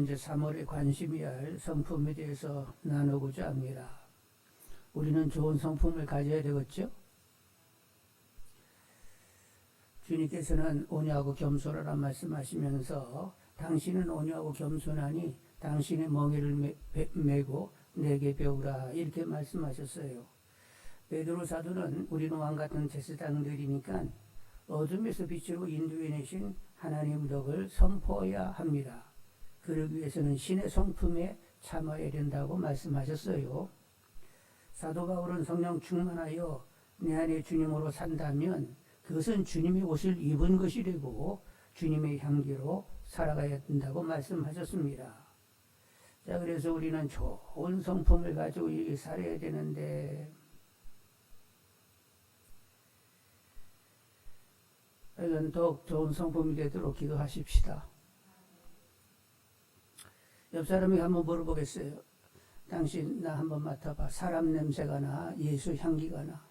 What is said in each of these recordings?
이제 3월에 관심이 할 성품에 대해서 나누고자 합니다. 우리는 좋은 성품을 가져야 되겠죠? 주님께서는 온유하고 겸손하라 말씀하시면서 당신은 온유하고 겸손하니 당신의 멍에를 메고 내게 배우라 이렇게 말씀하셨어요. 베드로 사도는 우리는 왕같은 제사장들이니까 어둠에서 빛으로 인도해내신 하나님 덕을 선포해야 합니다. 그러기 위해서는 신의 성품에 참아야 된다고 말씀하셨어요. 사도 바울은 성령 충만하여 내 안에 주님으로 산다면 그것은 주님의 옷을 입은 것이 되고 주님의 향기로 살아가야 된다고 말씀하셨습니다. 자, 그래서 우리는 좋은 성품을 가지고 살아야 되는데 이건 더욱 좋은 성품이 되도록 기도하십시다. 옆 사람에게 한번 물어보겠어요. 당신 나 한번 맡아봐. 사람 냄새가 나? 예수 향기가 나?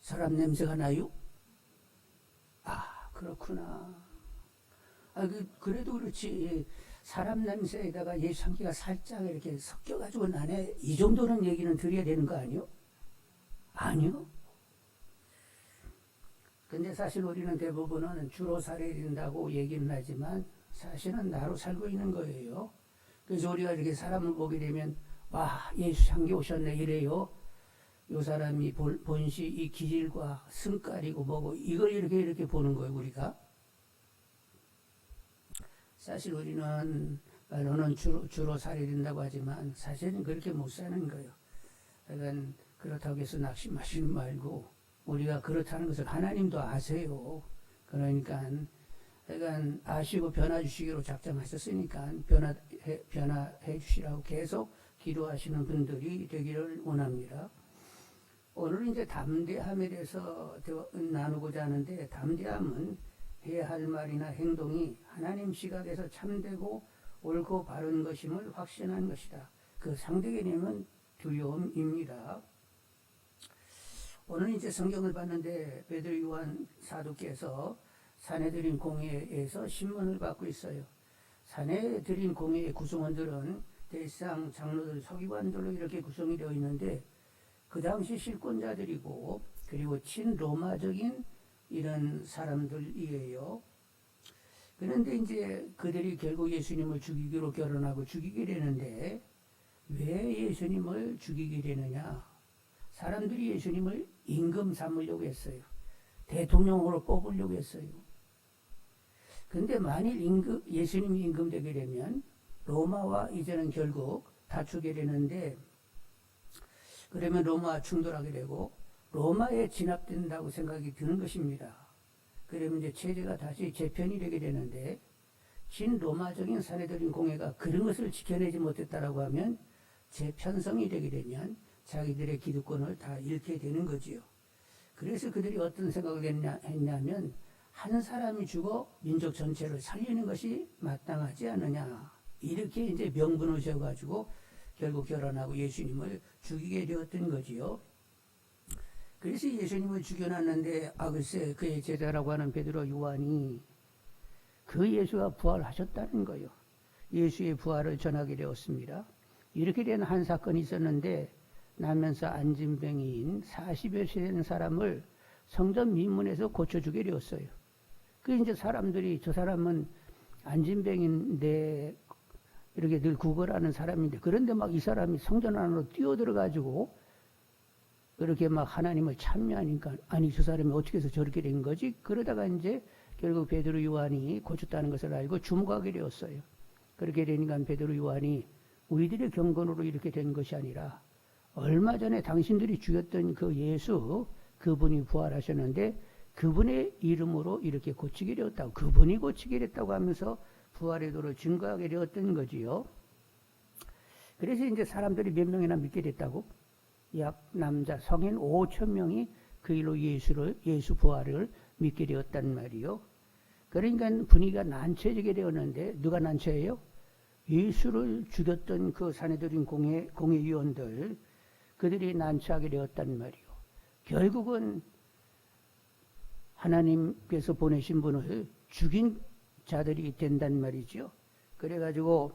사람 냄새가 나요? 아, 그렇구나. 아, 그래도 그렇지. 사람 냄새에다가 예수 향기가 살짝 이렇게 섞여가지고 나네. 이 정도는 얘기는 드려야 되는 거 아니요? 아니요. 근데 사실 우리는 대부분은 주로 살아야 된다고 얘기는 하지만 사실은 나로 살고 있는 거예요. 그래서 우리가 이렇게 사람을 보게 되면 와, 예수 향기 오셨네 이래요. 이 사람이 본시 이 기질과 승깔이고 뭐고 이걸 이렇게 보는 거예요, 우리가. 사실 우리는 너는 주로 살아야 된다고 하지만 사실은 그렇게 못 사는 거예요. 그러니까 그렇다고 해서 낙심하시지 말고 우리가 그렇다는 것을 하나님도 아세요. 그러니까 아시고 변화 주시기로 작정하셨으니까 변화해 주시라고 계속 기도하시는 분들이 되기를 원합니다. 오늘은 이제 담대함에 대해서 나누고자 하는데 담대함은 해야 할 말이나 행동이 하나님 시각에서 참되고 옳고 바른 것임을 확신한 것이다. 그 상대 개념은 두려움입니다. 오늘 이제 성경을 봤는데 베드로 요한 사도께서 사내들인 공회에서 신문을 받고 있어요. 사내들인 공회의 구성원들은 대상 장로들, 서기관들로 이렇게 구성이 되어 있는데 그 당시 실권자들이고 그리고 친로마적인 이런 사람들이에요. 그런데 이제 그들이 결국 예수님을 죽이기로 결혼하고 죽이게 되는데 왜 예수님을 죽이게 되느냐? 사람들이 예수님을 임금 삼으려고 했어요. 대통령으로 뽑으려고 했어요. 근데 만일 예수님이 임금되게 되면 로마와 이제는 결국 다투게 되는데 그러면 로마와 충돌하게 되고 로마에 진압된다고 생각이 드는 것입니다. 그러면 이제 체제가 다시 재편이 되게 되는데 친로마적인 사내들인 공회가 그런 것을 지켜내지 못했다라고 하면 재편성이 되게 되면 자기들의 기득권을 다 잃게 되는 거지요. 그래서 그들이 어떤 생각을 했냐면 한 사람이 죽어 민족 전체를 살리는 것이 마땅하지 않느냐. 이렇게 이제 명분을 세워가지고 결국 결혼하고 예수님을 죽이게 되었던 거지요. 그래서 예수님을 죽여놨는데 글쎄 그의 제자라고 하는 베드로 요한이 그 예수가 부활하셨다는 거예요. 예수의 부활을 전하게 되었습니다. 이렇게 된 한 사건이 있었는데 나면서 안진뱅이인 40여 세 된 사람을 성전 민문에서 고쳐주게 되었어요. 그 이제 사람들이 저 사람은 안진뱅인데 이렇게 늘 구걸하는 사람인데 그런데 막 이 사람이 성전 안으로 뛰어들어가지고 그렇게 막 하나님을 찬미하니까 아니 저 사람이 어떻게 해서 저렇게 된 거지? 그러다가 이제 결국 베드로 요한이 고쳤다는 것을 알고 주목하게 되었어요. 그렇게 되니까 베드로 요한이 우리들의 경건으로 이렇게 된 것이 아니라 얼마 전에 당신들이 죽였던 그 예수 그분이 부활하셨는데 그분의 이름으로 이렇게 고치게 되었다고 그분이 고치게 됐다고 하면서 부활의 도를 증거하게 되었던 거지요. 그래서 이제 사람들이 몇 명이나 믿게 됐다고? 약 남자 성인 5천 명이 그 일로 예수 부활을 믿게 되었단 말이요. 그러니까 분위기가 난처해지게 되었는데 누가 난처해요? 예수를 죽였던 그 사내들인 공회위원들 그들이 난처하게 되었단 말이요. 결국은 하나님께서 보내신 분을 죽인 자들이 된단 말이죠. 그래가지고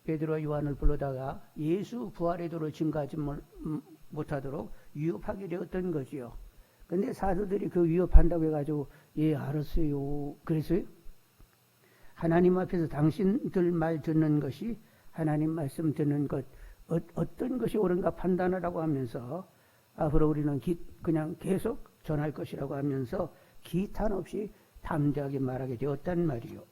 베드로와 요한을 불러다가 예수 부활의 도를 증거하지 못하도록 위협하게 되었던 거지요. 근데 사도들이 그 위협한다고 해가지고 예 알았어요. 그래서요. 하나님 앞에서 당신들 말 듣는 것이 하나님 말씀 듣는 것 어떤 것이 옳은가 판단하라고 하면서 앞으로 우리는 그냥 계속 전할 것이라고 하면서 기탄 없이 담대하게 말하게 되었단 말이요.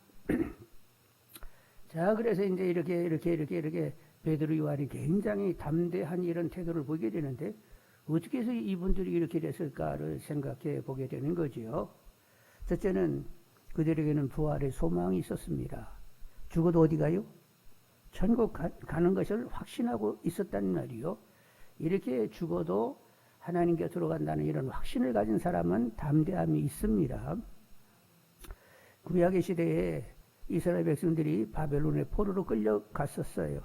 자, 그래서 이제 이렇게 베드로 요한이 굉장히 담대한 이런 태도를 보이게 되는데 어떻게 해서 이분들이 이렇게 됐을까를 생각해 보게 되는 거지요. 첫째는 그들에게는 부활의 소망이 있었습니다. 죽어도 어디 가요? 천국 가는 것을 확신하고 있었단 말이요. 이렇게 죽어도 하나님 곁으로 간다는 이런 확신을 가진 사람은 담대함이 있습니다. 구약의 시대에 이스라엘 백성들이 바벨론의 포로로 끌려갔었어요.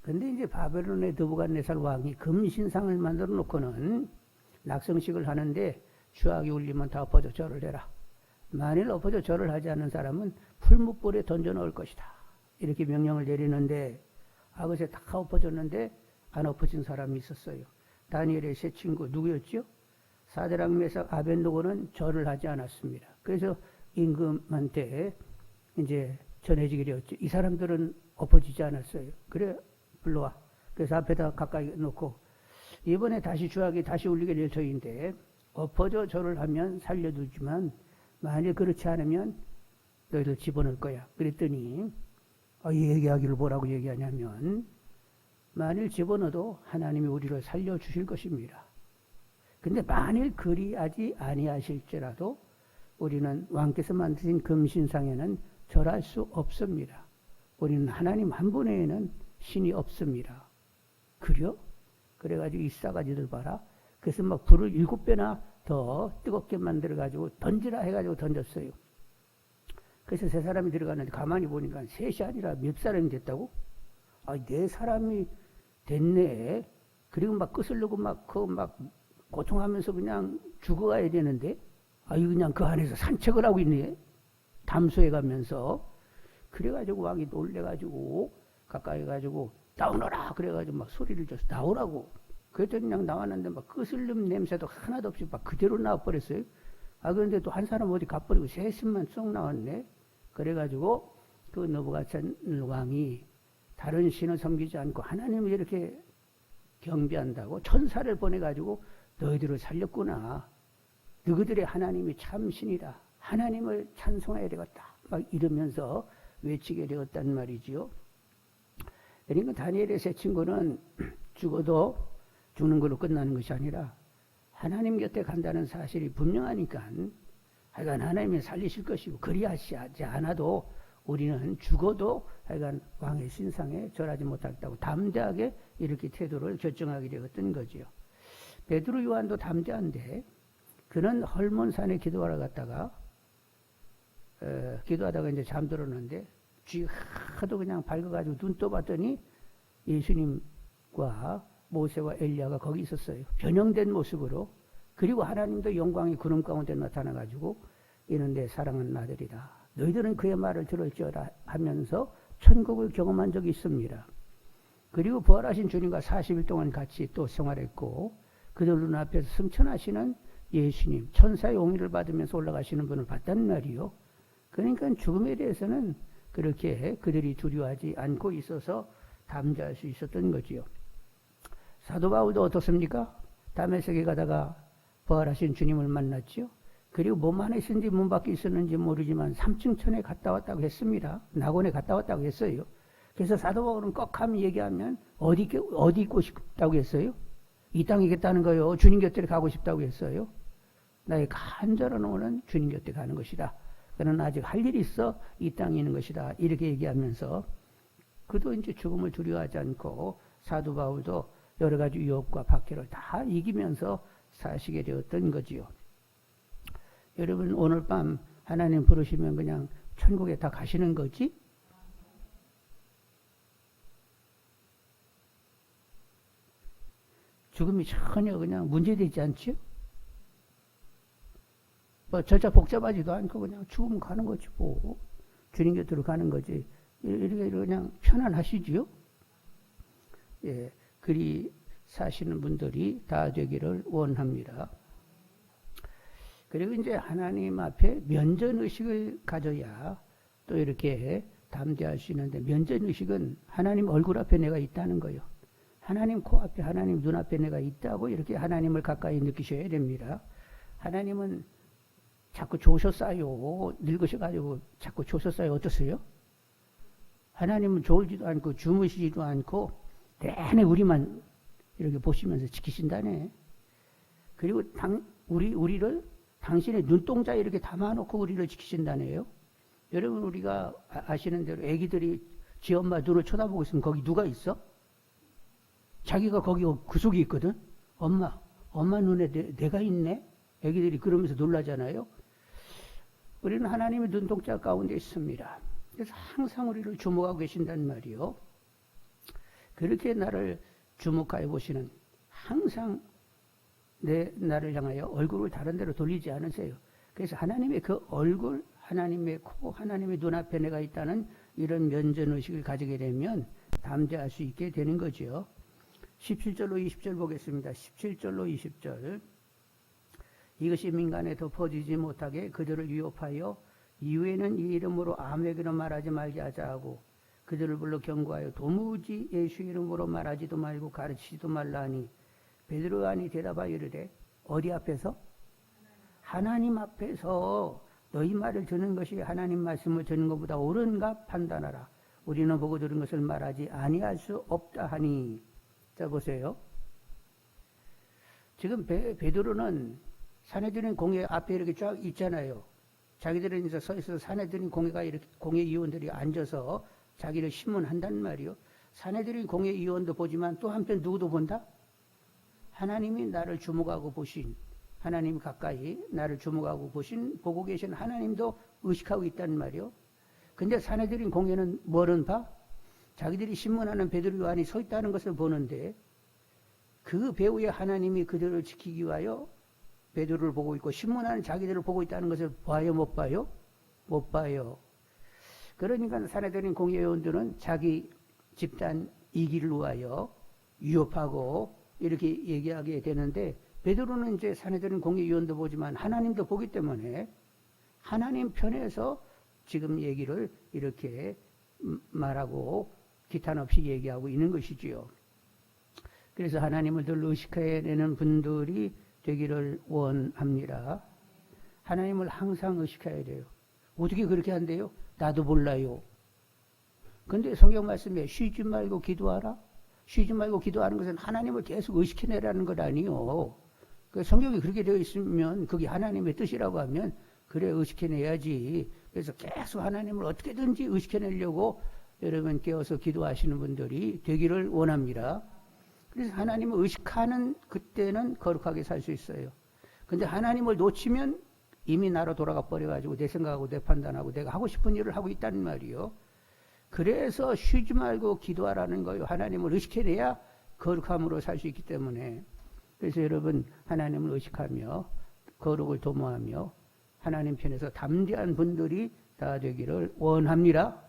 근데 이제 바벨론의 느부갓네살 왕이 금신상을 만들어 놓고는 낙성식을 하는데 주악이 울리면 다 엎어져 절을 해라. 만일 엎어져 절을 하지 않는 사람은 풀무불에 던져 넣을 것이다. 이렇게 명령을 내리는데 그것에 다 엎어졌는데 안 엎어진 사람이 있었어요. 다니엘의 세 친구 누구였죠? 사드락 메삭 아벤노고는 절을 하지 않았습니다. 그래서 임금한테 이제 전해지게 되었죠. 이 사람들은 엎어지지 않았어요. 그래 불러와. 그래서 앞에다 가까이 놓고 이번에 다시 주악이 다시 울리게 될 터인데 엎어져 절을 하면 살려두지만 만일 그렇지 않으면 너희들 집어넣을 거야. 그랬더니 얘기하기를 뭐라고 얘기하냐면 만일 집어넣어도 하나님이 우리를 살려주실 것입니다. 근데 만일 그리하지 아니하실지라도 우리는 왕께서 만드신 금신상에는 절할 수 없습니다. 우리는 하나님 한 분 외에는 신이 없습니다. 그려? 그래가지고 이 싸가지들 봐라. 그래서 막 불을 7배나 더 뜨겁게 만들어가지고 던지라 해가지고 던졌어요. 그래서 세 사람이 들어갔는데 가만히 보니까 셋이 아니라 몇 사람이 됐다고? 네 사람이 됐네. 그리고 막 끄슬르고 막 고통하면서 그냥 죽어가야 되는데 그냥 그 안에서 산책을 하고 있네. 담소해 가면서. 그래가지고 왕이 놀래가지고 가까이 가지고 나오너라 그래가지고 막 소리를 줘서 나오라고. 그랬더니 그냥 나왔는데 막 끄슬림 냄새도 하나도 없이 막 그대로 나와버렸어요. 그런데 또 한 사람 어디 가버리고 셋만 쏙 나왔네. 그래가지고 그 느부갓네살 왕이 다른 신을 섬기지 않고 하나님을 이렇게 경배한다고 천사를 보내가지고 너희들을 살렸구나. 너희들의 하나님이 참 신이다. 하나님을 찬송해야 되겠다. 막 이러면서 외치게 되었단 말이지요. 그러니까 다니엘의 세 친구는 죽어도 죽는 걸로 끝나는 것이 아니라 하나님 곁에 간다는 사실이 분명하니까 하여간 하나님이 살리실 것이고 그리하지 않아도 우리는 죽어도 하여간 왕의 신상에 절하지 못하겠다고 담대하게 이렇게 태도를 결정하게 되었던 거지요. 베드로 요한도 담대한데 그는 헐몬산에 기도하러 갔다가 기도하다가 이제 잠들었는데 쥐 하도 그냥 밝아가지고 눈 떠봤더니 예수님과 모세와 엘리야가 거기 있었어요. 변형된 모습으로. 그리고 하나님도 영광이 구름 가운데 나타나가지고 이는 내 사랑하는 아들이다. 너희들은 그의 말을 들을지어다 하면서 천국을 경험한 적이 있습니다. 그리고 부활하신 주님과 40일 동안 같이 또 생활했고 그들 눈앞에서 승천하시는 예수님, 천사의 옹의를 받으면서 올라가시는 분을 봤단 말이요. 그러니까 죽음에 대해서는 그렇게 그들이 두려워하지 않고 있어서 담대할 수 있었던 거지요. 사도 바울도 어떻습니까? 다메섹에 가다가 부활하신 주님을 만났지요. 그리고 몸 안에 있었는지 몸 밖에 있었는지 모르지만 3층 천에 갔다 왔다고 했습니다. 낙원에 갔다 왔다고 했어요. 그래서 사도 바울은 꺽하면 얘기하면 어디 있고 싶다고 했어요? 이 땅에 있겠다는 거요. 주님 곁에 가고 싶다고 했어요. 나의 간절한 원은 주님 곁에 가는 것이다. 그는 아직 할 일이 있어 이 땅에 있는 것이다. 이렇게 얘기하면서 그도 이제 죽음을 두려워하지 않고 사도 바울도 여러 가지 유혹과 박해를 다 이기면서 사시게 되었던 거지요. 여러분 오늘 밤 하나님 부르시면 그냥 천국에 다 가시는 거지? 죽음이 전혀 그냥 문제되지 않죠? 뭐 절차 복잡하지도 않고 그냥 죽으면 가는 거지 뭐. 주님 곁으로 가는 거지. 이렇게 그냥 편안하시지요? 예, 그리 사시는 분들이 다 되기를 원합니다. 그리고 이제 하나님 앞에 면전의식을 가져야 또 이렇게 담대할 수 있는데, 면전의식은 하나님 얼굴 앞에 내가 있다는 거예요. 하나님 코앞에, 하나님 눈앞에 내가 있다고 이렇게 하나님을 가까이 느끼셔야 됩니다. 하나님은 자꾸 조셨어요. 늙으셔가지고 자꾸 조셨어요. 어떠세요? 하나님은 졸지도 않고 주무시지도 않고 내내 우리만 이렇게 보시면서 지키신다네. 그리고 우리를 당신의 눈동자에 이렇게 담아놓고 우리를 지키신다네요. 여러분, 우리가 아시는 대로 애기들이 지 엄마 눈을 쳐다보고 있으면 거기 누가 있어? 자기가 거기 그 속에 있거든. 엄마 눈에 내가 있네. 애기들이 그러면서 놀라잖아요. 우리는 하나님의 눈동자 가운데 있습니다. 그래서 항상 우리를 주목하고 계신단 말이요. 그렇게 나를 주목하여 보시는, 항상 나를 향하여 얼굴을 다른 데로 돌리지 않으세요. 그래서 하나님의 그 얼굴, 하나님의 코, 하나님의 눈앞에 내가 있다는 이런 면전의식을 가지게 되면 담대할 수 있게 되는 거죠. 17절로 20절 보겠습니다. 17절로 20절. 이것이 민간에 덮어지지 못하게 그들을 위협하여 이후에는 이 이름으로 아무에게나 말하지 말게 하자 하고, 그들을 불러 경고하여 도무지 예수 이름으로 말하지도 말고 가르치지도 말라 하니, 베드로 요한이 대답하여 이르되, 어디 앞에서? 하나님 앞에서 너희 말을 듣는 것이 하나님 말씀을 듣는 것보다 옳은가 판단하라. 우리는 보고 들은 것을 말하지 아니할 수 없다 하니. 자, 보세요. 지금 베드로는 사내들인 공회 앞에 이렇게 쫙 있잖아요. 자기들은 이제 서 있어서 사내들인 공회가 이렇게, 공회 의원들이 앉아서 자기를 신문한단 말이요. 사내들인 공회 의원도 보지만 또 한편 누구도 본다? 하나님이 나를 주목하고 보신, 하나님 가까이 나를 주목하고 보고 계신 하나님도 의식하고 있단 말이요. 근데 사내들인 공회는 뭐는 봐? 자기들이 신문하는 베드로 요한이 서 있다는 것을 보는데, 그 배후에 하나님이 그들을 지키기 위하여 베드로를 보고 있고 신문하는 자기들을 보고 있다는 것을 봐요, 못 봐요? 못 봐요. 그러니까 사내들인 공회의원들은 자기 집단 이기를 위하여 위협하고 이렇게 얘기하게 되는데, 베드로는 이제 사내들인 공회의원도 보지만 하나님도 보기 때문에 하나님 편에서 지금 얘기를 이렇게 말하고 기탄 없이 얘기하고 있는 것이지요. 그래서 하나님을 늘 의식해내는 분들이 되기를 원합니다. 하나님을 항상 의식해야 돼요. 어떻게 그렇게 한대요? 나도 몰라요. 근데 성경 말씀에 쉬지 말고 기도하라. 쉬지 말고 기도하는 것은 하나님을 계속 의식해내라는 것 아니요. 그 성경이 그렇게 되어 있으면 그게 하나님의 뜻이라고 하면 그래 의식해내야지. 그래서 계속 하나님을 어떻게든지 의식해내려고 여러분 깨어서 기도하시는 분들이 되기를 원합니다. 그래서 하나님을 의식하는 그때는 거룩하게 살 수 있어요. 근데 하나님을 놓치면 이미 나로 돌아가 버려가지고 내 생각하고 내 판단하고 내가 하고 싶은 일을 하고 있다는 말이요. 그래서 쉬지 말고 기도하라는 거예요. 하나님을 의식해내야 거룩함으로 살 수 있기 때문에. 그래서 여러분 하나님을 의식하며 거룩을 도모하며 하나님 편에서 담대한 분들이 다 되기를 원합니다.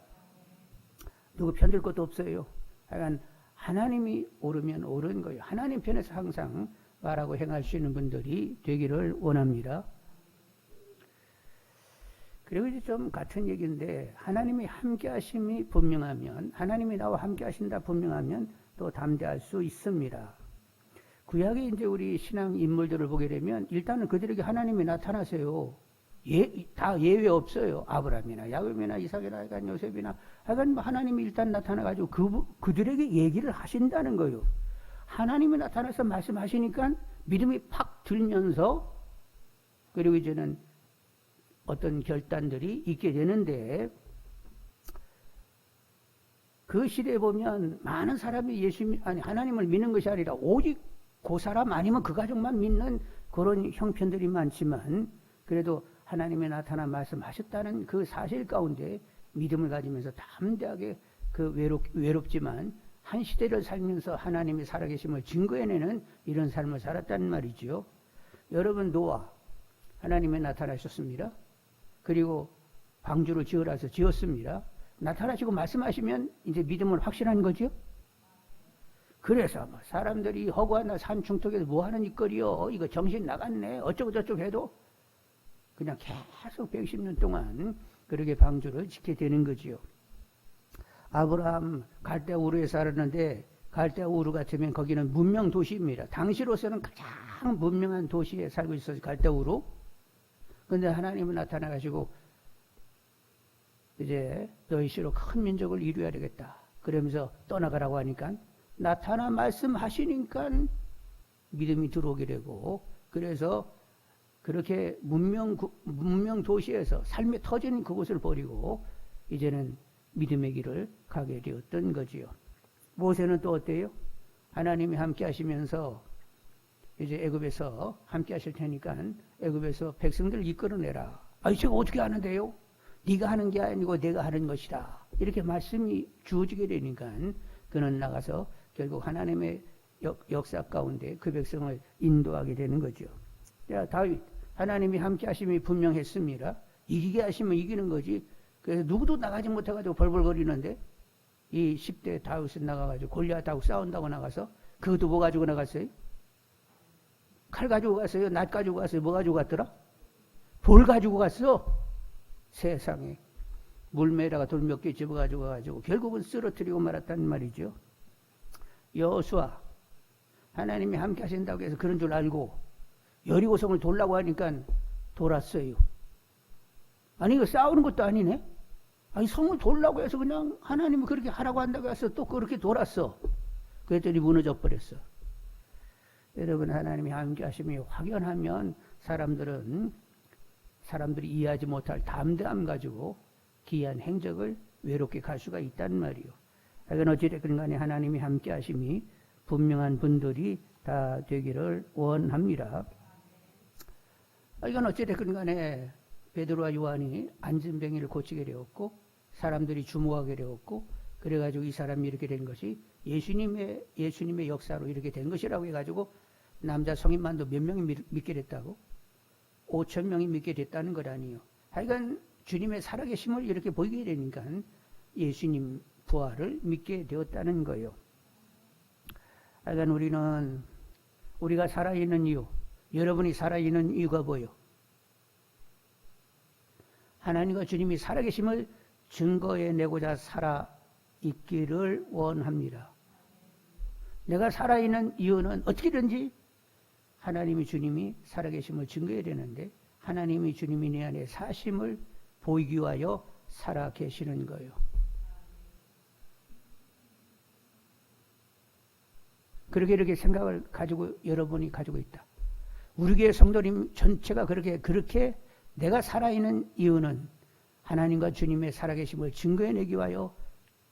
누구 편들 것도 없어요. 하여간 하나님이 옳으면 옳은 거예요. 하나님 편에서 항상 말하고 행할 수 있는 분들이 되기를 원합니다. 그리고 이제 좀 같은 얘기인데, 하나님이 함께 하심이 분명하면, 하나님이 나와 함께 하신다 분명하면 또 담대할 수 있습니다. 구약에 이제 우리 신앙 인물들을 보게 되면 일단은 그들에게 하나님이 나타나세요. 다 예외 없어요. 아브라함이나 야곱이나 이삭이나 하여간 요셉이나 하여간 하나님이 일단 나타나가지고 그들에게 얘기를 하신다는 거예요. 하나님이 나타나서 말씀하시니까 믿음이 팍 들면서, 그리고 이제는 어떤 결단들이 있게 되는데, 그 시대에 보면 많은 사람이 하나님을 믿는 것이 아니라 오직 그 사람 아니면 그 가족만 믿는 그런 형편들이 많지만, 그래도 하나님이 나타나 말씀하셨다는 그 사실 가운데 믿음을 가지면서 담대하게 그 외롭지만 한 시대를 살면서 하나님이 살아계심을 증거해내는 이런 삶을 살았다는 말이죠. 여러분 노아, 하나님이 나타나셨습니다. 그리고 방주를 지으라서 지었습니다. 나타나시고 말씀하시면 이제 믿음은 확실한 거죠. 그래서 사람들이 허구한 산 중턱에서 뭐 하는 짓거리요? 이거 정신 나갔네. 어쩌고 저쩌고 해도 그냥 계속 110년 동안 그렇게 방주를 지게 되는 거지요. 아브라함 갈대아 우르에 살았는데 갈대아 우르 같으면 거기는 문명 도시입니다. 당시로서는 가장 문명한 도시에 살고 있어서 갈대아 우르. 그런데 하나님은 나타나가지고 이제 너희 씨로 큰 민족을 이루어야 되겠다. 그러면서 떠나가라고 하니까 나타나 말씀하시니까 믿음이 들어오게 되고 그래서 그렇게 문명 도시에서 삶의 터진 그곳을 버리고 이제는 믿음의 길을 가게 되었던 거지요. 모세는 또 어때요? 하나님이 함께 하시면서 이제 애굽에서 함께 하실 테니까 애굽에서 백성들을 이끌어내라. 아니 제가 어떻게 하는데요? 네가 하는 게 아니고 내가 하는 것이다. 이렇게 말씀이 주어지게 되니까 그는 나가서 결국 하나님의 역사 가운데 그 백성을 인도하게 되는 거죠. 자, 다윗 하나님이 함께 하심이 분명했습니다. 이기게 하시면 이기는 거지. 그래서 누구도 나가지 못해가지고 벌벌거리는데 이 10대 다윗은 나가가지고 골리앗하고 싸운다고 나가서 그것도 뭐 가지고 나갔어요? 칼 가지고 갔어요? 낫 가지고 갔어요? 뭐 가지고 갔더라? 돌 가지고 갔어. 세상에 물매다가 돌 몇 개 집어가지고 가지고 결국은 쓰러뜨리고 말았단 말이죠. 여호수아 하나님이 함께 하신다고 해서 그런 줄 알고 여리고성을 돌라고 하니까 돌았어요. 아니 이거 싸우는 것도 아니네. 아니 성을 돌라고 해서 그냥 하나님이 그렇게 하라고 한다고 해서 또 그렇게 돌았어. 그랬더니 무너져 버렸어. 여러분 하나님이 함께 하심이 확연하면 사람들이 이해하지 못할 담대함 가지고 기이한 행적을 외롭게 갈 수가 있단 말이요. 하여간 어찌됐든 간에 하나님이 함께 하심이 분명한 분들이 다 되기를 원합니다. 이건 어찌됐든 간에 베드로와 요한이 안진뱅이를 고치게 되었고 사람들이 주목하게 되었고 그래가지고 이 사람이 이렇게 된 것이 예수님의 역사로 이렇게 된 것이라고 해가지고 남자 성인만도 몇 명이 믿게 됐다고? 5천 명이 믿게 됐다는 것 아니에요. 하여간 주님의 살아계심을 이렇게 보이게 되니까 예수님 부활을 믿게 되었다는 거예요. 하여간 우리가 살아있는 이유, 여러분이 살아있는 이유가 뭐예요? 하나님과 주님이 살아계심을 증거해내고자 살아있기를 원합니다. 내가 살아있는 이유는 어떻게든지 하나님이 주님이 살아계심을 증거해야 되는데 하나님이 주님이 내 안에 사심을 보이기 위하여 살아계시는 거예요. 이렇게 생각을 가지고 여러분이 가지고 있다. 우리 교회 성도님 전체가 그렇게 내가 살아있는 이유는 하나님과 주님의 살아계심을 증거해내기 위하여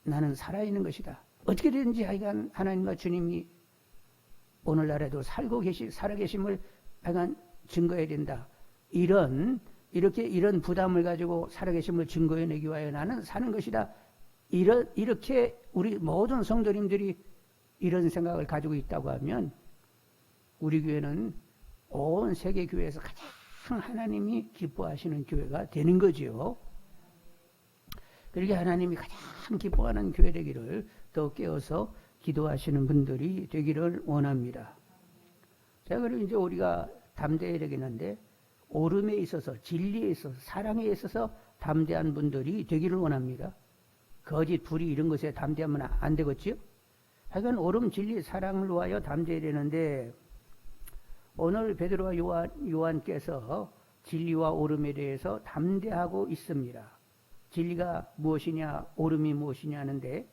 나는 살아있는 것이다. 어떻게든지 하여간 하나님과 주님이 오늘날에도 살아계심을 하여간 증거해야 된다. 이런 부담을 가지고 살아계심을 증거해내기 위하여 나는 사는 것이다. 이렇게 우리 모든 성도님들이 이런 생각을 가지고 있다고 하면 우리 교회는 온 세계 교회에서 가장 하나님이 기뻐하시는 교회가 되는 거지요. 그렇게 하나님이 가장 기뻐하는 교회 되기를 더 깨어서 기도하시는 분들이 되기를 원합니다. 자, 그리고 이제 우리가 담대해야 되겠는데 옳음에 있어서 진리에 있어서 사랑에 있어서 담대한 분들이 되기를 원합니다. 거짓, 불의 이런 것에 담대하면 안 되겠지요? 하여간 옳음, 진리, 사랑을 위하여 담대해야 되는데 오늘 베드로와 요한께서 진리와 옳음에 대해서 담대하고 있습니다. 진리가 무엇이냐, 옳음이 무엇이냐 하는데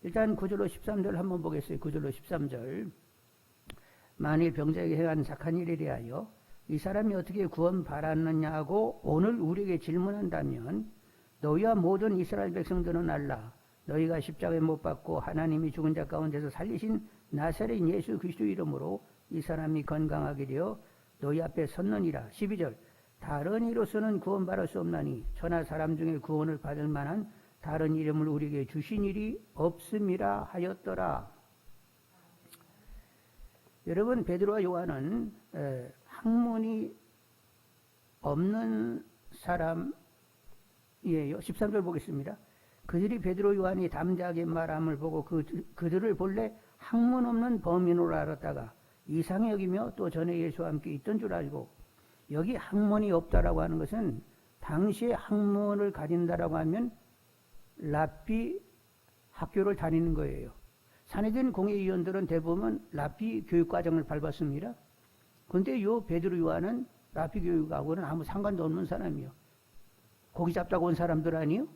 일단 9절로 13절 한번 보겠어요. 9절로 13절. 만일 병자에게 행한 착한 일에 대하여 이 사람이 어떻게 구원 받았느냐고 오늘 우리에게 질문한다면 너희와 모든 이스라엘 백성들은 알라. 너희가 십자가에 못 박고 하나님이 죽은 자 가운데서 살리신 나사렛 예수 그리스도 이름으로 이 사람이 건강하게 되어 너희 앞에 섰느니라. 12절. 다른 이로서는 구원받을 수 없나니 천하 사람 중에 구원을 받을 만한 다른 이름을 우리에게 주신 일이 없음이라 하였더라. 여러분 베드로와 요한은 학문이 없는 사람이에요. 13절 보겠습니다. 그들이 베드로 요한이 담대하게 말함을 보고 그들을 본래 학문 없는 범인으로 알았다가 이상히 여기며 또 전에 예수와 함께 있던 줄 알고, 여기 학문이 없다라고 하는 것은 당시에 학문을 가진다라고 하면 랍비 학교를 다니는 거예요. 산헤드린 공회의원들은 대부분 랍비 교육과정을 밟았습니다. 그런데 요 베드로 요한은 랍비 교육하고는 아무 상관도 없는 사람이요. 고기 잡다고 온 사람들 아니요?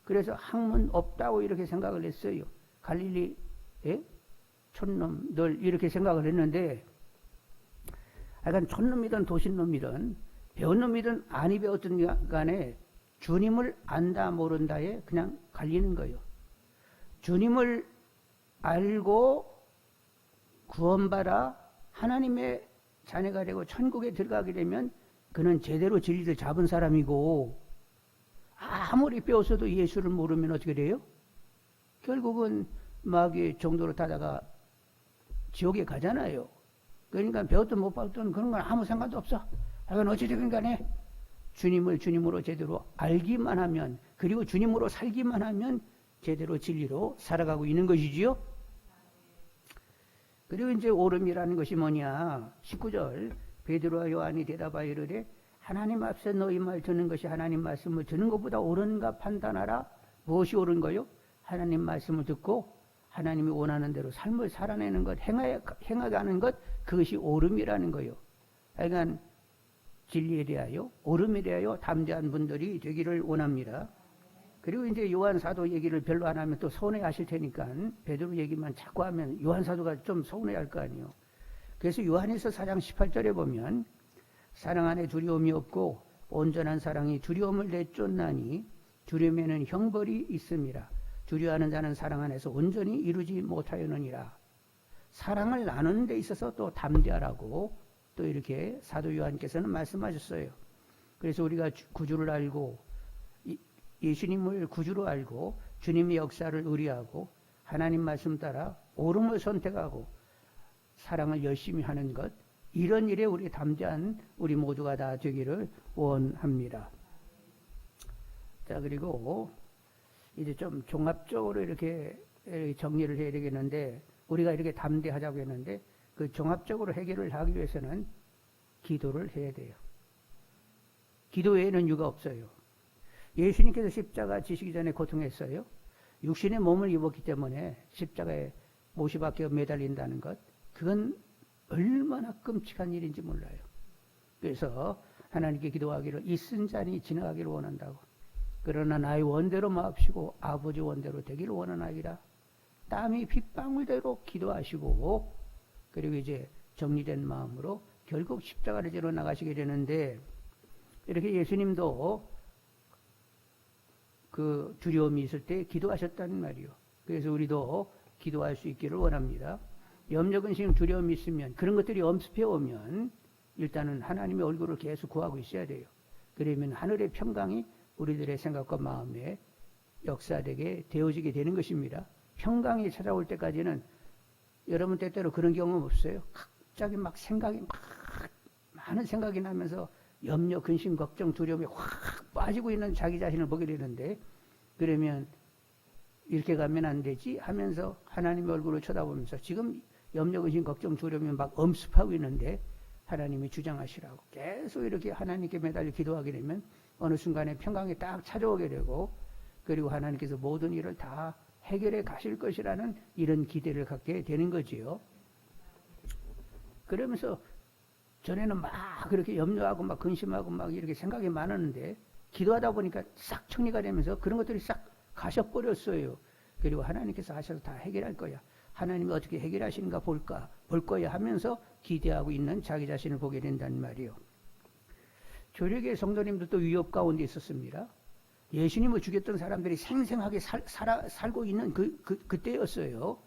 그래서 학문 없다고 이렇게 생각을 했어요. 갈릴리의 촌놈들 이렇게 생각을 했는데, 약간 촌놈이든 도시놈이든 배운 놈이든 아니 배웠든 간에 주님을 안다 모른다에 그냥 갈리는 거예요. 주님을 알고 구원받아 하나님의 자녀가 되고 천국에 들어가게 되면 그는 제대로 진리를 잡은 사람이고, 아무리 배웠어도 예수를 모르면 어떻게 돼요? 결국은 마귀의 종도로 타다가 지옥에 가잖아요. 그러니까 배웠든 못 배웠든 그런 건 아무 상관도 없어. 하여간 어찌되든 간에 주님을 주님으로 제대로 알기만 하면, 그리고 주님으로 살기만 하면 제대로 진리로 살아가고 있는 것이지요. 그리고 이제 오름이라는 것이 뭐냐. 19절 베드로와 요한이 대답하여 이르되 하나님 앞에 너희 말 듣는 것이 하나님 말씀을 듣는 것보다 옳은가 판단하라. 무엇이 옳은 거요? 하나님 말씀을 듣고 하나님이 원하는 대로 삶을 살아내는 것, 행하가는 것, 그것이 옳음이라는 거요. 하여간 진리에 대하여, 옳음에 대하여 담대한 분들이 되기를 원합니다. 그리고 이제 요한 사도 얘기를 별로 안 하면 또 서운해하실 테니까 베드로 얘기만 자꾸 하면 요한 사도가 좀 서운해할 거 아니에요. 그래서 요한일서 4장 18절에 보면 사랑 안에 두려움이 없고 온전한 사랑이 두려움을 내쫓나니 두려움에는 형벌이 있음이라. 두려워하는 자는 사랑 안에서 온전히 이루지 못하였느니라. 사랑을 나누는 데 있어서 또 담대하라고 또 이렇게 사도 요한께서는 말씀하셨어요. 그래서 우리가 구주를 알고 예수님을 구주로 알고 주님의 역사를 의뢰하고 하나님 말씀 따라 옳음을 선택하고 사랑을 열심히 하는 것, 이런 일에 우리 담대한 우리 모두가 다 되기를 원합니다. 자, 그리고 이제 좀 종합적으로 이렇게 정리를 해야 되겠는데, 우리가 이렇게 담대하자고 했는데 그 종합적으로 해결을 하기 위해서는 기도를 해야 돼요. 기도 외에는 유가 없어요. 예수님께서 십자가 지시기 전에 고통했어요. 육신의 몸을 입었기 때문에 십자가에 못이 박혀 매달린다는 것, 그건 얼마나 끔찍한 일인지 몰라요. 그래서 하나님께 기도하기를 이 쓴 잔이 지나가기를 원한다고. 그러나 나의 원대로 마옵시고 아버지 원대로 되기를 원하나이다. 땀이 빗방울대로 기도하시고, 그리고 이제 정리된 마음으로 결국 십자가를 지러 나가시게 되는데, 이렇게 예수님도 그 두려움이 있을 때 기도하셨다는 말이요. 그래서 우리도 기도할 수 있기를 원합니다. 염려, 근심, 두려움이 있으면, 그런 것들이 엄습해 오면 일단은 하나님의 얼굴을 계속 구하고 있어야 돼요. 그러면 하늘의 평강이 우리들의 생각과 마음에 역사되게 되어지게 되는 것입니다. 평강이 찾아올 때까지는 여러분 때때로 그런 경험 없어요? 갑자기 막 생각이 막 많은 생각이 나면서 염려, 근심, 걱정, 두려움이 확 빠지고 있는 자기 자신을 보게 되는데, 그러면 이렇게 가면 안 되지 하면서 하나님의 얼굴을 쳐다보면서 지금 염려, 근심, 걱정, 두려움이 막 엄습하고 있는데 하나님이 주장하시라고 계속 이렇게 하나님께 매달려 기도하게 되면 어느 순간에 평강이 딱 찾아오게 되고, 그리고 하나님께서 모든 일을 다 해결해 가실 것이라는 이런 기대를 갖게 되는 거지요. 그러면서 전에는 막 그렇게 염려하고 막 근심하고 막 이렇게 생각이 많았는데 기도하다 보니까 싹 정리가 되면서 그런 것들이 싹 가셔버렸어요. 그리고 하나님께서 하셔서 다 해결할 거야. 하나님이 어떻게 해결하시는가 볼 거야 하면서 기대하고 있는 자기 자신을 보게 된다는 말이요. 조력의 성도님들도 위협 가운데 있었습니다. 예수님을 죽였던 사람들이 생생하게 살고 있는 그때였어요.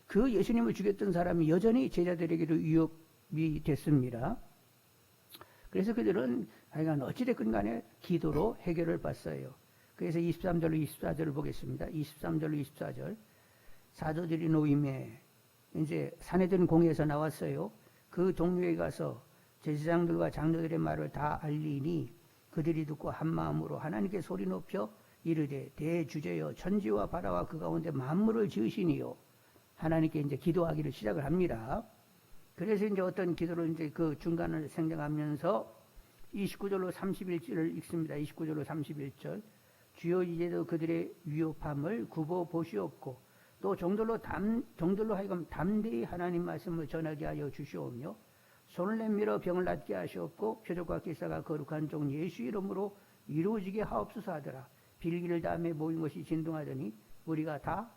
그 예수님을 죽였던 사람이 여전히 제자들에게도 위협이 됐습니다. 그래서 그들은 하여간 어찌됐건 간에 기도로 해결을 봤어요. 그래서 23절로 24절을 보겠습니다. 23절로 24절. 사도들이 노임에 이제 산헤드린 공회에서 나왔어요. 그 동료에 가서 제사장들과 장로들의 말을 다 알리니 그들이 듣고 한 마음으로 하나님께 소리 높여 이르되 대주제여 천지와 바다와 그 가운데 만물을 지으시니요. 하나님께 이제 기도하기를 시작을 합니다. 그래서 이제 어떤 기도를 이제 그 중간을 생각하면서 29절로 31절을 읽습니다. 29절로 31절. 주여 이제도 그들의 위협함을 굽어 보시옵고 또 종들로 하여금 담대히 하나님 말씀을 전하게 하여 주시오며 손을 내밀어 병을 낫게 하시옵고 표적과 기사가 거룩한 종 예수 이름으로 이루어지게 하옵소서 하더라. 빌기를 다음에 모인 것이 진동하더니 우리가 다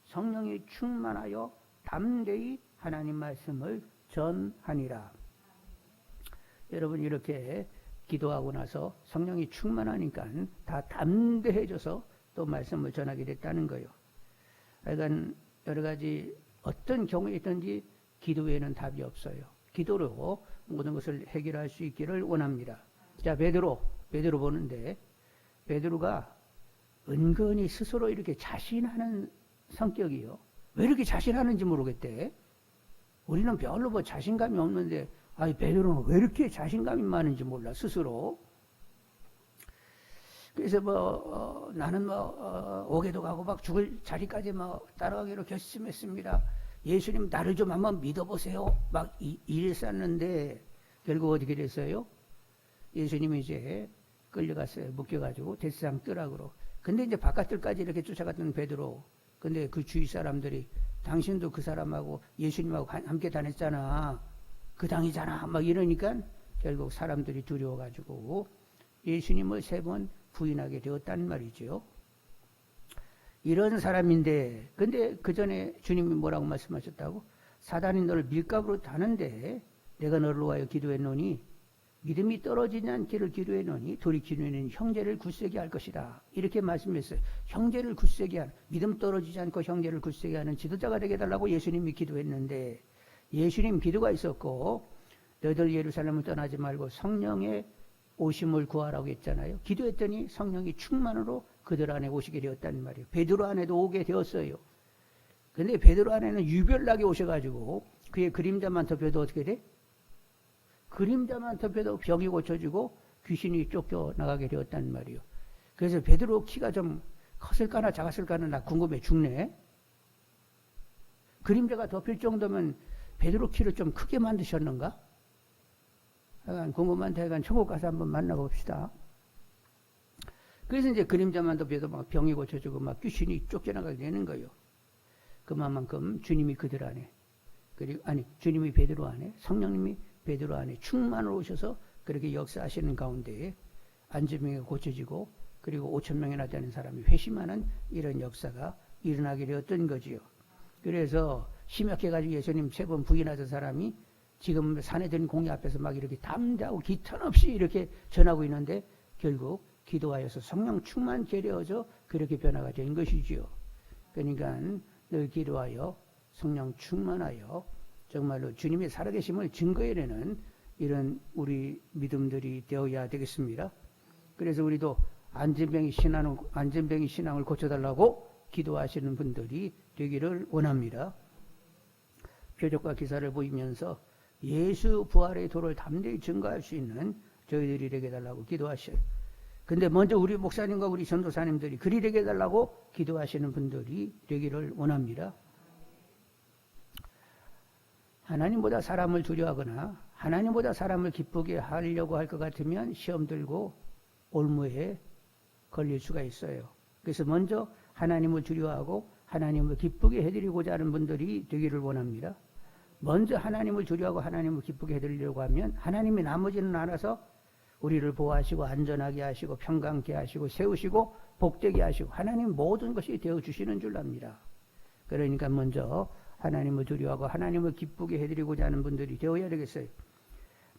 성령이 충만하여 담대히 하나님 말씀을 전하니라. 여러분 이렇게 기도하고 나서 성령이 충만하니까 다 담대해져서 또 말씀을 전하게 됐다는 거예요. 그러니까 여러 가지 어떤 경우에 있든지 기도 외에는 답이 없어요. 기도로 모든 것을 해결할 수 있기를 원합니다. 자, 베드로 보는데 베드로가 은근히 스스로 이렇게 자신하는 성격이요. 왜 이렇게 자신하는지 모르겠대. 우리는 별로 뭐 자신감이 없는데 베드로는 왜 이렇게 자신감이 많은지 몰라 스스로. 그래서 나는 옥에도 가고 막 죽을 자리까지 따라가기로 결심했습니다. 예수님 나를 좀 한번 믿어보세요. 막 이랬었는데 결국 어떻게 됐어요? 예수님이 이제 끌려갔어요. 묶여가지고 대제사장 뜰락으로. 근데 이제 바깥뜰까지 이렇게 쫓아갔던 베드로. 근데 그 주위 사람들이 당신도 그 사람하고 예수님하고 함께 다녔잖아. 그 당이잖아. 막 이러니까 결국 사람들이 두려워가지고 예수님을 3번 부인하게 되었단 말이죠. 이런 사람인데, 근데 그 전에 주님이 뭐라고 말씀하셨다고? 사단이 너를 밀가부로 다는데 내가 너를 위하여 기도했노니 믿음이 떨어지지 않기를 기도했노니 돌이키는 형제를 굳세게 할 것이다. 이렇게 말씀했어요. 형제를 굳세게 하는, 믿음 떨어지지 않고 형제를 굳세게 하는 지도자가 되게 해달라고 예수님이 기도했는데 예수님 기도가 있었고 너희들 예루살렘을 떠나지 말고 성령의 오심을 구하라고 했잖아요. 기도했더니 성령이 충만으로 그들 안에 오시게 되었단 말이에요. 베드로 안에도 오게 되었어요. 근데 베드로 안에는 유별나게 오셔가지고 그의 그림자만 덮여도 어떻게 돼? 그림자만 덮여도 병이 고쳐지고 귀신이 쫓겨나가게 되었단 말이에요. 그래서 베드로 키가 좀 컸을까나 작았을까나 나 궁금해 죽네. 그림자가 덮일 정도면 베드로 키를 좀 크게 만드셨는가? 하여간 궁금한데 하여간 천국 가서 한번 만나봅시다. 그래서 이제 그림자만 덮여도 막 병이 고쳐지고 막 귀신이 쫓겨나가게 되는 거예요. 그만큼 주님이 그들 안에, 주님이 베드로 안에, 성령님이 베드로 안에 충만으로 오셔서 그렇게 역사하시는 가운데 안전병이 고쳐지고 그리고 5,000명이나 되는 사람이 회심하는 이런 역사가 일어나게 되었던 거지요. 그래서 심약해가지고 예수님 3번 부인하던 사람이 지금 산에든 공의 앞에서 막 이렇게 담대하고 기탄 없이 이렇게 전하고 있는데 결국 기도하여서 성령 충만 되어져 그렇게 변화가 된 것이지요. 그러니까 늘 기도하여 성령 충만하여 정말로 주님의 살아계심을 증거해내는 이런 우리 믿음들이 되어야 되겠습니다. 그래서 우리도 안전병이 신앙을 고쳐달라고 기도하시는 분들이 되기를 원합니다. 표적과 기사를 보이면서 예수 부활의 도를 담대히 증거할 수 있는 저희들이 되게 해달라고 기도하셔요. 근데 먼저 우리 목사님과 우리 전도사님들이 그리 되게 해달라고 기도하시는 분들이 되기를 원합니다. 하나님보다 사람을 두려워하거나 하나님보다 사람을 기쁘게 하려고 할 것 같으면 시험 들고 올무에 걸릴 수가 있어요. 그래서 먼저 하나님을 두려워하고 하나님을 기쁘게 해드리고자 하는 분들이 되기를 원합니다. 먼저 하나님을 두려워하고 하나님을 기쁘게 해드리려고 하면 하나님이 나머지는 알아서 우리를 보호하시고 안전하게 하시고 평강케 하시고 세우시고 복되게 하시고 하나님 모든 것이 되어주시는 줄 압니다. 그러니까 먼저 하나님을 두려워하고 하나님을 기쁘게 해드리고자 하는 분들이 되어야 되겠어요.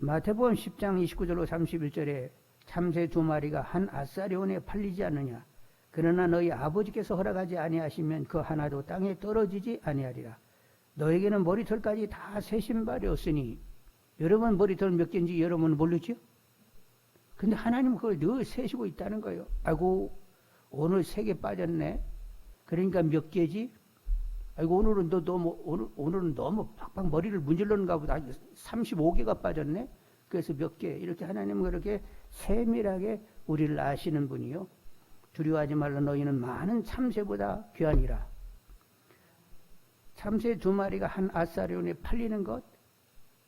마태복음 10장 29절로 31절에 참새 2마리가 한 아사리온에 팔리지 않느냐. 그러나 너희 아버지께서 허락하지 아니하시면 그 하나도 땅에 떨어지지 아니하리라. 너에게는 머리털까지 다 새 신발이었으니 여러분 머리털 몇 개인지 여러분은 모르죠? 근데 하나님은 그걸 늘 세시고 있다는 거예요. 아이고 오늘 3개 빠졌네. 그러니까 몇 개지? 아이고 오늘은 너무 팍팍 머리를 문질렀는가 보다. 35개가 빠졌네. 그래서 몇 개 이렇게 하나님은 그렇게 세밀하게 우리를 아시는 분이요. 두려워하지 말라 너희는 많은 참새보다 귀하니라. 참새 2마리가 한 아사리온에 팔리는 것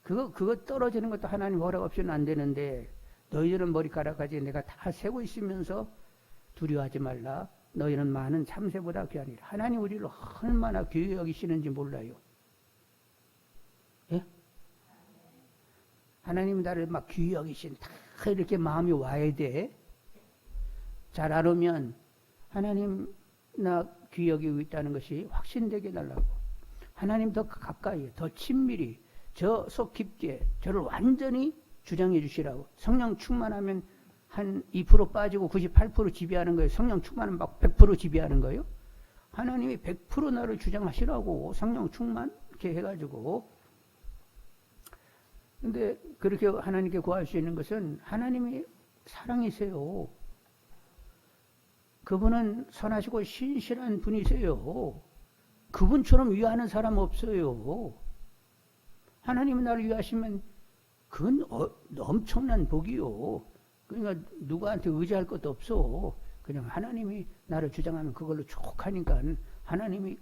그거 떨어지는 것도 하나님 허락 없이는 안 되는데 너희들은 머리카락까지 내가 다 세고 있으면서 두려워하지 말라. 너희는 많은 참새보다 귀하니라. 하나님 우리를 얼마나 귀히 여기시는지 몰라요. 예? 하나님 나를 막 귀히 여기신 다 이렇게 마음이 와야 돼. 잘 알으면 하나님 나 귀히 여기고 있다는 것이 확신되게 해달라고. 하나님 더 가까이 더 친밀히 저 속 깊게 저를 완전히 주장해 주시라고. 성령 충만하면 한 2% 빠지고 98% 지배하는 거예요. 성령 충만은 막 100% 지배하는 거예요. 하나님이 100% 나를 주장하시라고. 성령 충만 이렇게 해가지고. 근데 그렇게 하나님께 구할 수 있는 것은 하나님이 사랑이세요. 그분은 선하시고 신실한 분이세요. 그분처럼 위하는 사람 없어요. 하나님이 나를 위하시면 그건 엄청난 복이요. 그러니까 누구한테 의지할 것도 없어. 그냥 하나님이 나를 주장하면 그걸로 족하니까 하나님이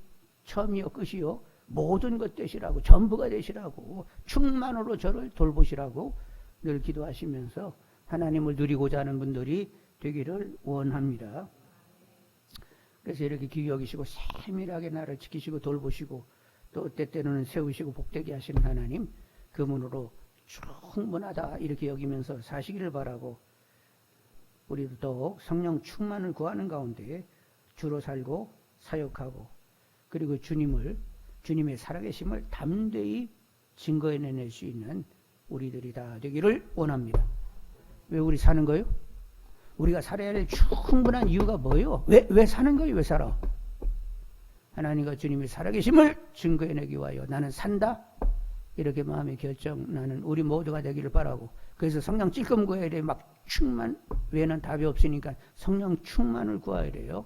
처음이요 끝이요 모든 것 되시라고 전부가 되시라고 충만으로 저를 돌보시라고 늘 기도하시면서 하나님을 누리고자 하는 분들이 되기를 원합니다. 그래서 이렇게 귀히 여기시고 세밀하게 나를 지키시고 돌보시고 또 때때로는 세우시고 복되게 하시는 하나님 그 문으로 충분하다 이렇게 여기면서 사시기를 바라고 우리도 더욱 성령 충만을 구하는 가운데 주로 살고 사역하고 그리고 주님의 살아계심을 담대히 증거해낼 수 있는 우리들이 다 되기를 원합니다. 왜 우리 사는 거요? 우리가 살아야 할 충분한 이유가 뭐예요? 왜 사는 거예요? 왜 살아? 하나님과 주님의 살아계심을 증거해내기 위하여 나는 산다. 이렇게 마음의 결정 나는 우리 모두가 되기를 바라고 그래서 성령 찔끔 구해야 돼. 막 충만 외에는 답이 없으니까 성령 충만을 구해야 돼요.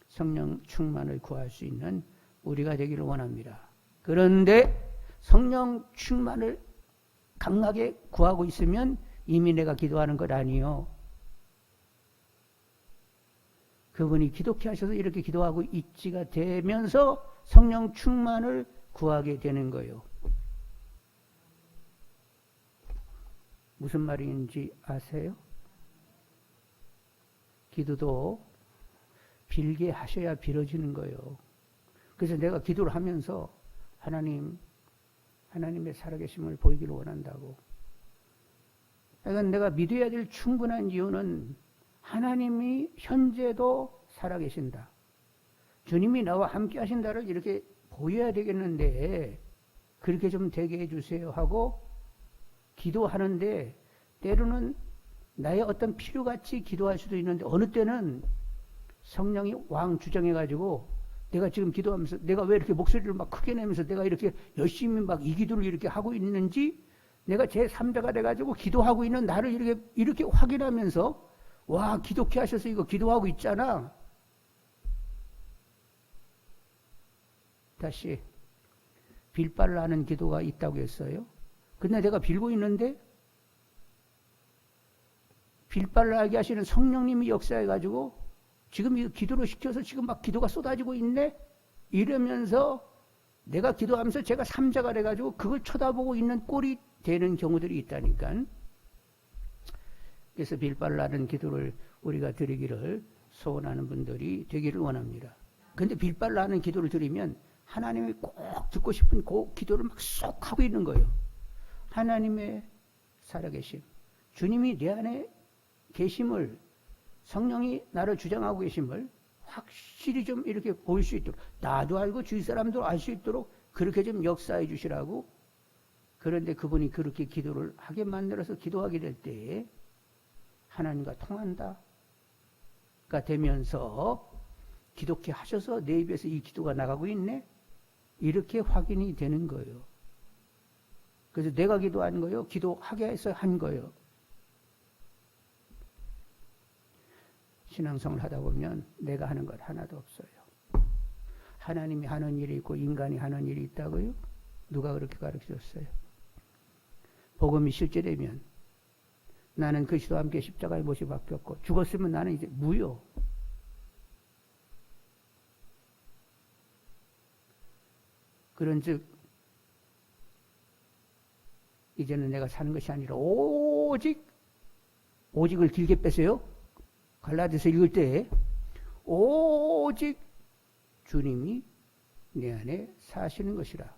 성령 충만을 구할 수 있는 우리가 되기를 원합니다. 그런데 성령 충만을 강하게 구하고 있으면 이미 내가 기도하는 것 아니요. 그분이 기독해 하셔서 이렇게 기도하고 있지가 되면서 성령 충만을 구하게 되는 거예요. 무슨 말인지 아세요? 기도도 빌게 하셔야 빌어지는 거예요. 그래서 내가 기도를 하면서 하나님의 살아계심을 보이기를 원한다고. 그러니까 내가 믿어야 될 충분한 이유는 하나님이 현재도 살아계신다. 주님이 나와 함께 하신다를 이렇게 보여야 되겠는데 그렇게 좀 되게 해주세요 하고 기도하는데 때로는 나의 어떤 필요같이 기도할 수도 있는데 어느 때는 성령이 왕 주장해가지고 내가 지금 기도하면서 내가 왜 이렇게 목소리를 막 크게 내면서 내가 이렇게 열심히 막 이 기도를 이렇게 하고 있는지 내가 제3자가 돼가지고 기도하고 있는 나를 이렇게 확인하면서 와 기독해 하셔서 이거 기도하고 있잖아. 다시 빌바를 하는 기도가 있다고 했어요. 근데 내가 빌고 있는데 빌바를 하게 하시는 성령님이 역사해가지고 지금 이 기도를 시켜서 지금 막 기도가 쏟아지고 있네? 이러면서 내가 기도하면서 제가 3자가 돼가지고 그걸 쳐다보고 있는 꼴이 되는 경우들이 있다니까. 그래서 빌바를 하는 기도를 우리가 드리기를 소원하는 분들이 되기를 원합니다. 근데 빌바를 하는 기도를 드리면 하나님이 꼭 듣고 싶은 그 기도를 막 쏙 하고 있는 거예요. 하나님의 살아계심, 주님이 내 안에 계심을 성령이 나를 주장하고 계심을 확실히 좀 이렇게 보일 수 있도록 나도 알고 주위 사람도 알 수 있도록 그렇게 좀 역사해 주시라고. 그런데 그분이 그렇게 기도를 하게 만들어서 기도하게 될 때 하나님과 통한다가 되면서 기독해 하셔서 내 입에서 이 기도가 나가고 있네? 이렇게 확인이 되는 거예요. 그래서 내가 기도한 거예요? 기도하게 해서 한 거예요. 신앙생활을 하다 보면 내가 하는 것 하나도 없어요. 하나님이 하는 일이 있고 인간이 하는 일이 있다고요? 누가 그렇게 가르쳐줬어요? 복음이 실제되면 나는 그리스도와 함께 십자가에 못이 박혔고 죽었으면 나는 이제 무요. 그런즉 이제는 내가 사는 것이 아니라 오직을 길게 뺐어요. 갈라디아서 읽을 때 오직 주님이 내 안에 사시는 것이라.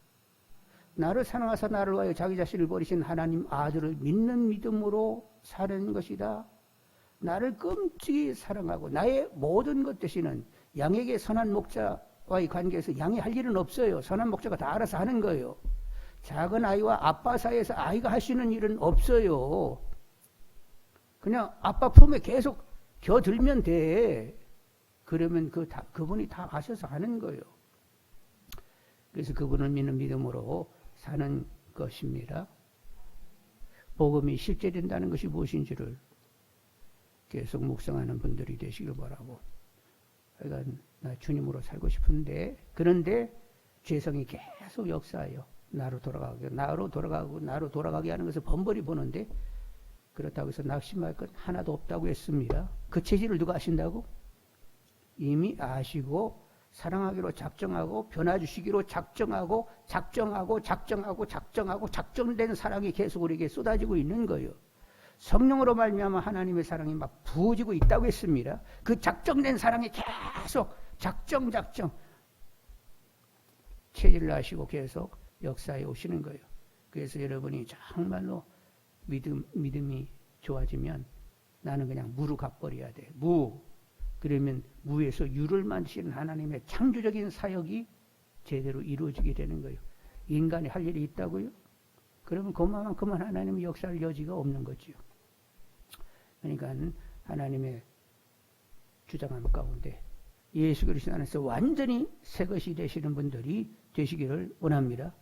나를 사랑하사 나를 위하여 자기 자신을 버리신 하나님 아들을 믿는 믿음으로 사는 것이다. 나를 끔찍이 사랑하고 나의 모든 것 되시는 양에게 선한 목자와의 관계에서 양이 할 일은 없어요. 선한 목자가 다 알아서 하는 거예요. 작은 아이와 아빠 사이에서 아이가 할 수 있는 일은 없어요. 그냥 아빠 품에 계속 겨들면 돼. 그러면 그분이 다 아셔서 하는 거예요. 그래서 그분을 믿는 믿음으로 사는 것입니다. 복음이 실제된다는 것이 무엇인지를 계속 묵상하는 분들이 되시길 바라고. 그러니까 나 주님으로 살고 싶은데, 그런데 죄성이 계속 역사해요. 나로 돌아가게 하는 것을 번번이 보는데, 그렇다고 해서 낙심할 것 하나도 없다고 했습니다. 그 체질을 누가 아신다고? 이미 아시고 사랑하기로 작정하고 변화주시기로 작정된 사랑이 계속 우리에게 쏟아지고 있는 거예요. 성령으로 말미암아 하나님의 사랑이 막 부어지고 있다고 했습니다. 그 작정된 사랑이 계속 작정 체질을 아시고 계속 역사에 오시는 거예요. 그래서 여러분이 정말로 믿음이 좋아지면 나는 그냥 무로 갚버려야 돼. 그러면 무에서 유를 만드시는 하나님의 창조적인 사역이 제대로 이루어지게 되는 거예요. 인간이 할 일이 있다고요? 그러면 그만큼은 하나님의 역사할 여지가 없는 거지요. 그러니까 하나님의 주장함 가운데 예수 그리스도 안에서 완전히 새 것이 되시는 분들이 되시기를 원합니다.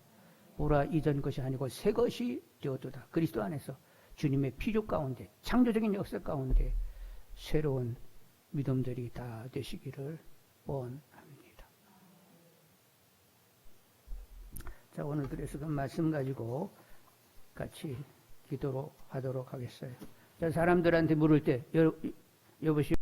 보라 이전 것이 아니고 새 것이 되었도다. 그리스도 안에서 주님의 피조 가운데 창조적인 역사 가운데 새로운 믿음들이 다 되시기를 원합니다. 자, 오늘 그래서 그 말씀 가지고 같이 기도로 하도록 하겠어요. 자, 사람들한테 물을 때 여보시오